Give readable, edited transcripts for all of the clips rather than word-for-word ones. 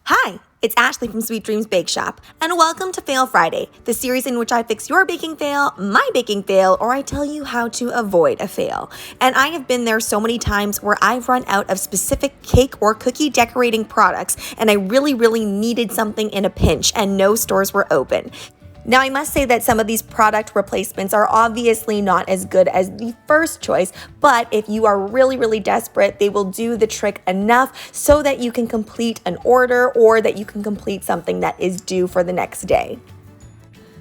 Hi, it's Ashleigh from Sweet Dreams Bake Shop, and welcome to Fail Friday, the series in which I fix your baking fail, my baking fail, or I tell you how to avoid a fail. And I have been there so many times where I've run out of specific cake or cookie decorating products, and I really needed something in a pinch, and no stores were open. Now, I must say that some of these product replacements are obviously not as good as the first choice, but if you are really desperate, they will do the trick enough so that you can complete an order or that you can complete something that is due for the next day.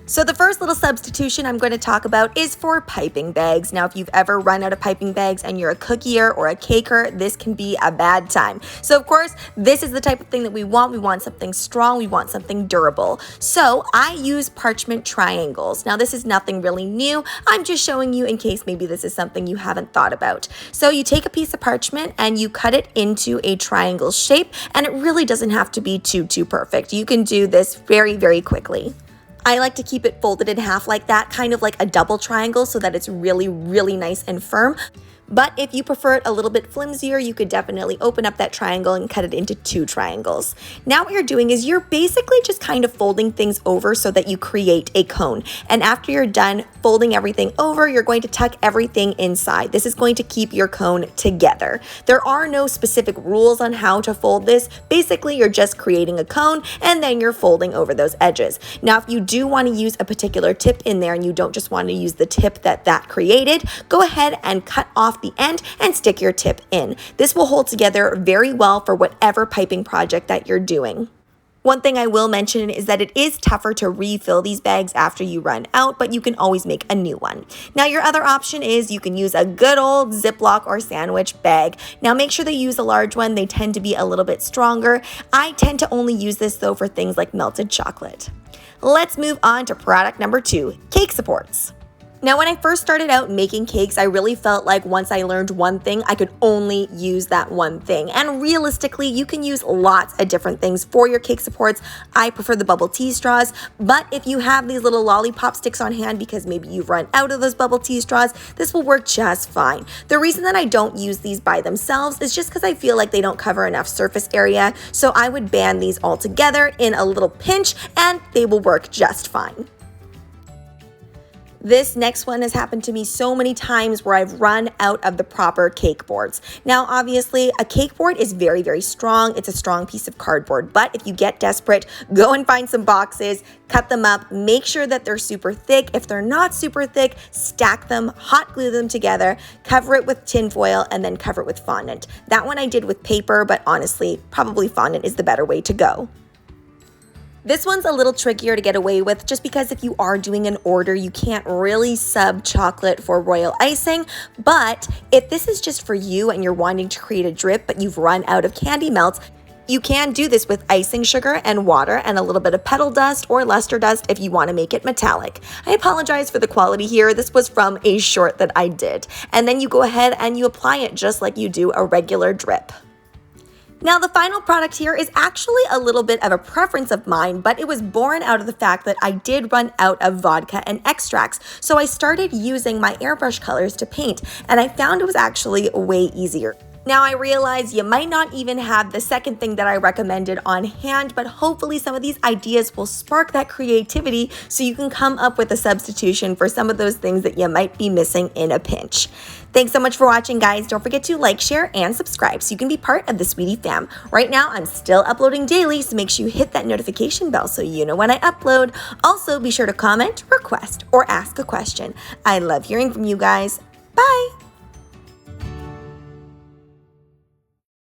So the first little substitution I'm going to talk about is for piping bags. Now, if you've ever run out of piping bags and you're a cookier or a caker, this can be a bad time. So of course, this is the type of thing that we want. We want something strong. We want something durable. So I use parchment triangles. Now, this is nothing really new. I'm just showing you in case maybe this is something you haven't thought about. So you take a piece of parchment and you cut it into a triangle shape, and it really doesn't have to be too perfect. You can do this very quickly. I like to keep it folded in half like that, kind of like a double triangle, so that it's really nice and firm. But if you prefer it a little bit flimsier, you could definitely open up that triangle and cut it into 2 triangles. Now what you're doing is you're basically just kind of folding things over so that you create a cone. And after you're done folding everything over, you're going to tuck everything inside. This is going to keep your cone together. There are no specific rules on how to fold this. Basically, you're just creating a cone and then you're folding over those edges. Now, if you do want to use a particular tip in there and you don't just want to use the tip that created, go ahead and cut off the end and stick your tip in. This will hold together very well for whatever piping project that you're doing. One thing I will mention is that it is tougher to refill these bags after you run out, but you can always make a new one. Now, your other option is you can use a good old Ziploc or sandwich bag. Now, make sure that you use a large one. They tend to be a little bit stronger. I tend to only use this though for things like melted chocolate. Let's move on to product number 2, cake supports. Now, when I first started out making cakes, I really felt like once I learned one thing, I could only use that one thing. And realistically, you can use lots of different things for your cake supports. I prefer the bubble tea straws, but if you have these little lollipop sticks on hand because maybe you've run out of those bubble tea straws, this will work just fine. The reason that I don't use these by themselves is just because I feel like they don't cover enough surface area. So I would band these all together in a little pinch and they will work just fine. This next one has happened to me so many times where I've run out of the proper cake boards. Now, obviously, a cake board is very strong. It's a strong piece of cardboard. But if you get desperate, go and find some boxes, cut them up, make sure that they're super thick. If they're not super thick, stack them, hot glue them together, cover it with tin foil, and then cover it with fondant. That one I did with paper, but honestly, probably fondant is the better way to go. This one's a little trickier to get away with just because if you are doing an order, you can't really sub chocolate for royal icing. But if this is just for you and you're wanting to create a drip, but you've run out of candy melts, you can do this with icing sugar and water and a little bit of petal dust or luster dust if you want to make it metallic. I apologize for the quality here. This was from a short that I did. And then you go ahead and you apply it just like you do a regular drip. Now, the final product here is actually a little bit of a preference of mine, but it was born out of the fact that I did run out of vodka and extracts. So I started using my airbrush colors to paint, and I found it was actually way easier. Now, I realize you might not even have the second thing that I recommended on hand, but hopefully some of these ideas will spark that creativity so you can come up with a substitution for some of those things that you might be missing in a pinch. Thanks so much for watching, guys. Don't forget to like, share, and subscribe so you can be part of the Sweetie fam. Right now, I'm still uploading daily, so make sure you hit that notification bell so you know when I upload. Also, be sure to comment, request, or ask a question. I love hearing from you guys. Bye!